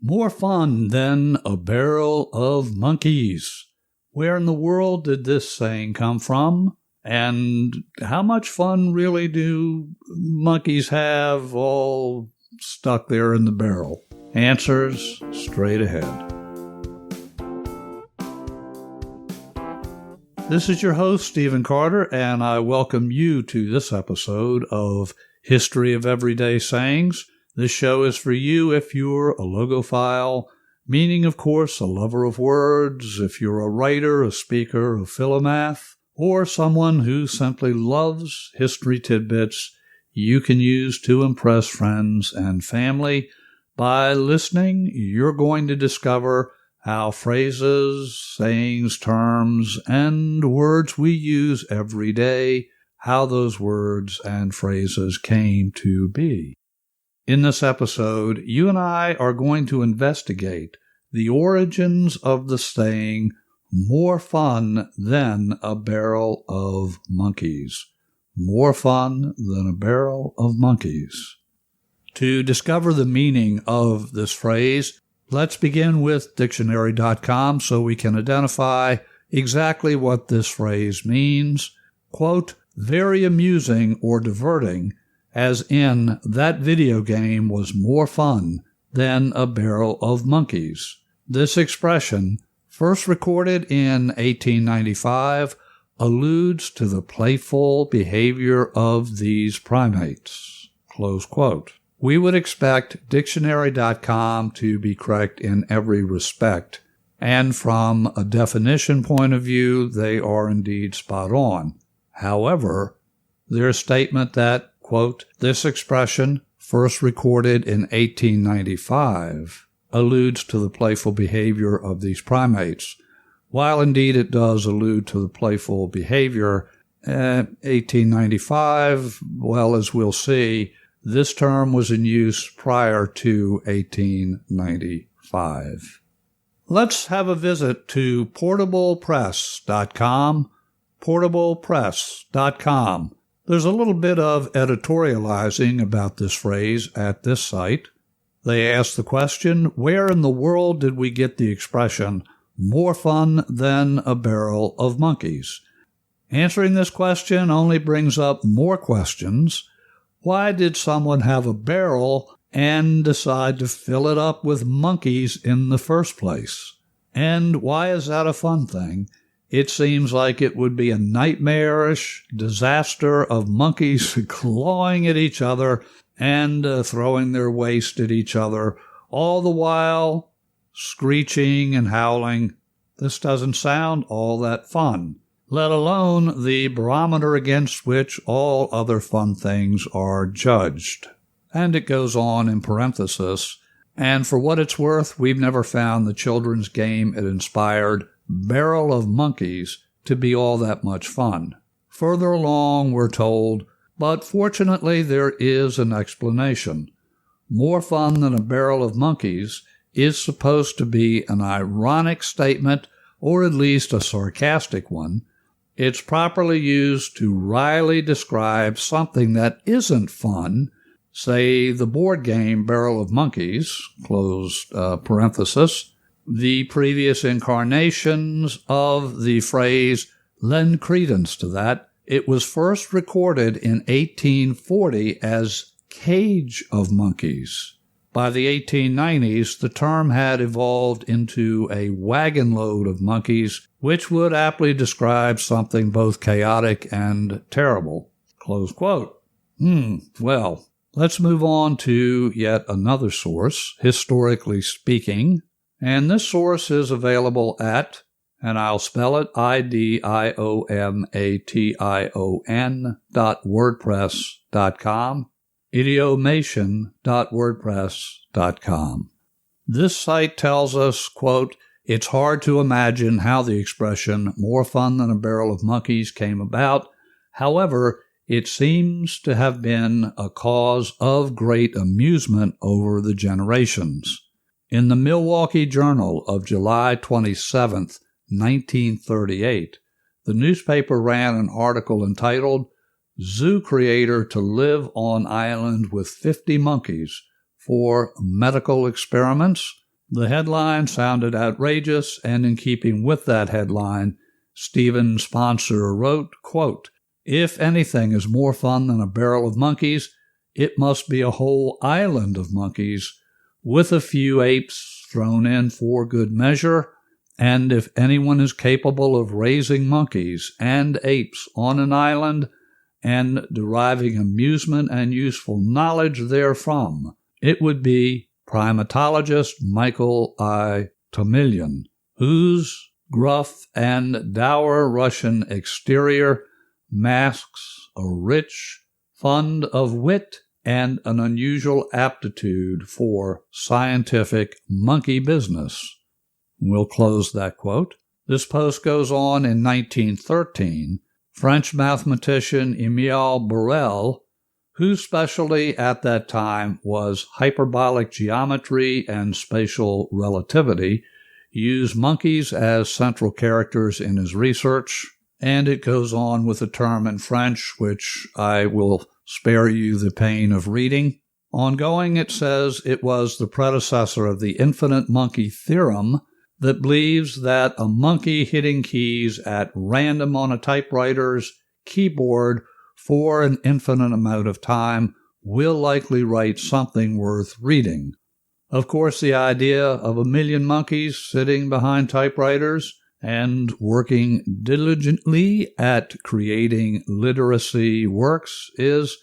More fun than a barrel of monkeys. Where in the world did this saying come from? And how much fun really do monkeys have all stuck there in the barrel? Answers straight ahead. This is your host, Stephen Carter, and I welcome you to this episode of History of Everyday Sayings. This show is for you if you're a logophile, meaning, of course, a lover of words, if you're a writer, a speaker, a philomath, or someone who simply loves history tidbits you can use to impress friends and family. By listening, you're going to discover how phrases, sayings, terms, and words we use every day, how those words and phrases came to be. In this episode, you and I are going to investigate the origins of the saying, more fun than a barrel of monkeys. More fun than a barrel of monkeys. To discover the meaning of this phrase, let's begin with dictionary.com so we can identify exactly what this phrase means. Quote, very amusing or diverting, as in, that video game was more fun than a barrel of monkeys. This expression, first recorded in 1895, alludes to the playful behavior of these primates. Close quote. We would expect Dictionary.com to be correct in every respect, and from a definition point of view, they are indeed spot on. However, their statement that, quote, this expression, first recorded in 1895, alludes to the playful behavior of these primates. While indeed it does allude to the playful behavior, 1895, well, as we'll see, this term was in use prior to 1895. Let's have a visit to portablepress.com. Portablepress.com. There's a little bit of editorializing about this phrase at this site. They ask the question, where in the world did we get the expression, more fun than a barrel of monkeys? Answering this question only brings up more questions. Why did someone have a barrel and decide to fill it up with monkeys in the first place? And why is that a fun thing? It seems like it would be a nightmarish disaster of monkeys clawing at each other and throwing their waste at each other, all the while screeching and howling. This doesn't sound all that fun, let alone the barometer against which all other fun things are judged. And it goes on in parenthesis, and for what it's worth, we've never found the children's game it inspired, Barrel of Monkeys, to be all that much fun. Further along, we're told, but fortunately there is an explanation. More fun than a barrel of monkeys is supposed to be an ironic statement, or at least a sarcastic one. It's properly used to wryly describe something that isn't fun, say the board game Barrel of Monkeys, close parenthesis. The previous incarnations of the phrase lend credence to that. It was first recorded in 1840 as cage of monkeys. By the 1890s, the term had evolved into a wagon load of monkeys, which would aptly describe something both chaotic and terrible. Close quote. Well, let's move on to yet another source, historically speaking. And this source is available at, and I'll spell it idiomation.wordpress.com, idiomation.wordpress.com. This site tells us, quote, it's hard to imagine how the expression more fun than a barrel of monkeys came about. However, it seems to have been a cause of great amusement over the generations. In the Milwaukee Journal of July 27, 1938, the newspaper ran an article entitled, Zoo Creator to Live on Island with 50 Monkeys for Medical Experiments, The headline sounded outrageous, and in keeping with that headline, Stephen Sponsor wrote, quote, "If anything is more fun than a barrel of monkeys, it must be a whole island of monkeys, with a few apes thrown in for good measure, and if anyone is capable of raising monkeys and apes on an island and deriving amusement and useful knowledge therefrom, it would be primatologist Michael I. Tomilian, whose gruff and dour Russian exterior masks a rich fund of wit and an unusual aptitude for scientific monkey business." We'll close that quote. This post goes on in 1913. French mathematician Émile Borel, whose specialty at that time was hyperbolic geometry and spatial relativity, used monkeys as central characters in his research, and it goes on with a term in French which I will spare you the pain of reading. Ongoing, it says it was the predecessor of the infinite monkey theorem that believes that a monkey hitting keys at random on a typewriter's keyboard for an infinite amount of time will likely write something worth reading. Of course, the idea of a million monkeys sitting behind typewriters and working diligently at creating literacy works is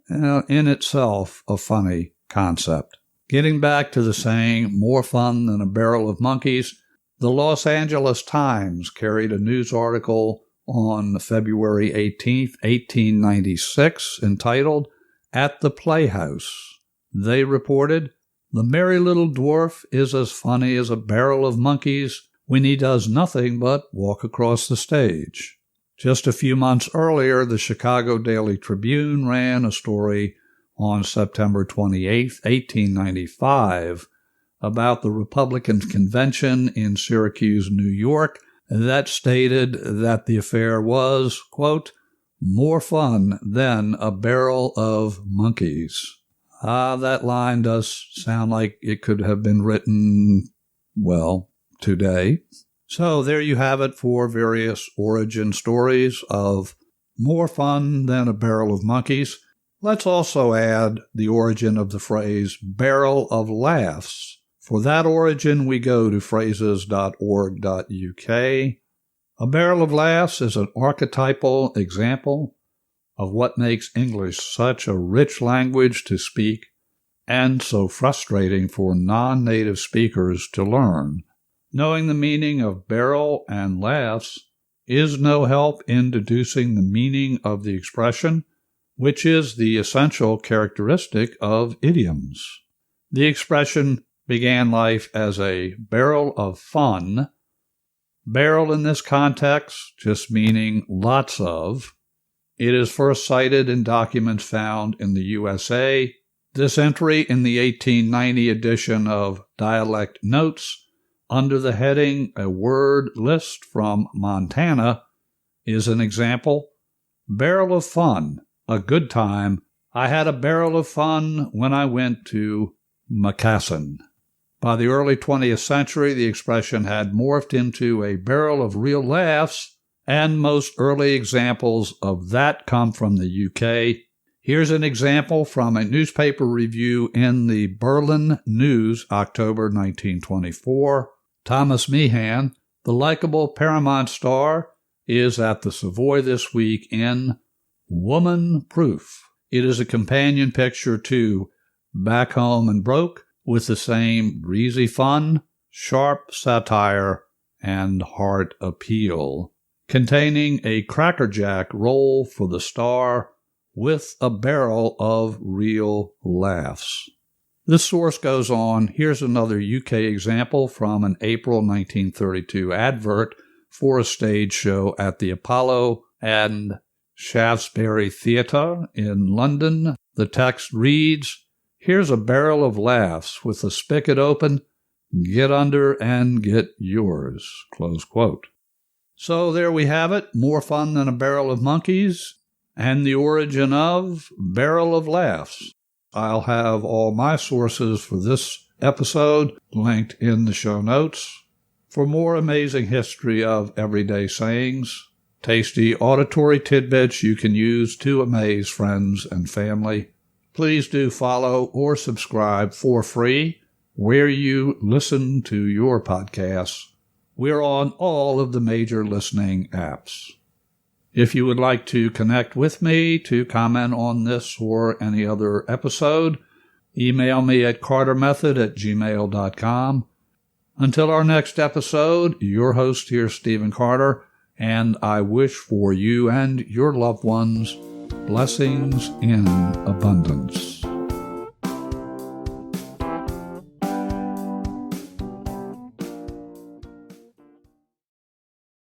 in itself a funny concept. Getting back to the saying, more fun than a barrel of monkeys, the Los Angeles Times carried a news article on February 18, 1896, entitled, "At the Playhouse." They reported, "The merry little dwarf is as funny as a barrel of monkeys when he does nothing but walk across the stage." Just a few months earlier, the Chicago Daily Tribune ran a story on September 28, 1895, about the Republican convention in Syracuse, New York, that stated that the affair was, quote, "more fun than a barrel of monkeys." That line does sound like it could have been written, well, today. So there you have it for various origin stories of more fun than a barrel of monkeys. Let's also add the origin of the phrase barrel of laughs. For that origin, we go to phrases.org.uk. A barrel of laughs is an archetypal example of what makes English such a rich language to speak and so frustrating for non-native speakers to learn. Knowing the meaning of barrel and laughs is no help in deducing the meaning of the expression, which is the essential characteristic of idioms. The expression began life as a barrel of fun. Barrel in this context just meaning lots of. It is first cited in documents found in the USA. This entry in the 1890 edition of Dialect Notes under the heading A Word List from Montana is an example. Barrel of fun, a good time. I had a barrel of fun when I went to Macassan. By the early 20th century, the expression had morphed into a barrel of real laughs, and most early examples of that come from the UK. Here's an example from a newspaper review in the Berlin News, October 1924. Thomas Meehan, the likable Paramount star, is at the Savoy this week in Woman Proof. It is a companion picture to Back Home and Broke, with the same breezy fun, sharp satire, and heart appeal, containing a crackerjack role for the star with a barrel of real laughs. This source goes on. Here's another UK example from an April 1932 advert for a stage show at the Apollo and Shaftesbury Theatre in London. The text reads, "Here's a barrel of laughs with the spigot open. Get under and get yours." Close quote. So there we have it. More fun than a barrel of monkeys and the origin of barrel of laughs. I'll have all my sources for this episode linked in the show notes. For more amazing history of everyday sayings, tasty auditory tidbits you can use to amaze friends and family, please do follow or subscribe for free where you listen to your podcasts. We're on all of the major listening apps. If you would like to connect with me to comment on this or any other episode, email me at cartermethod@gmail.com. Until our next episode, your host here, Stephen Carter, and I wish for you and your loved ones blessings in abundance.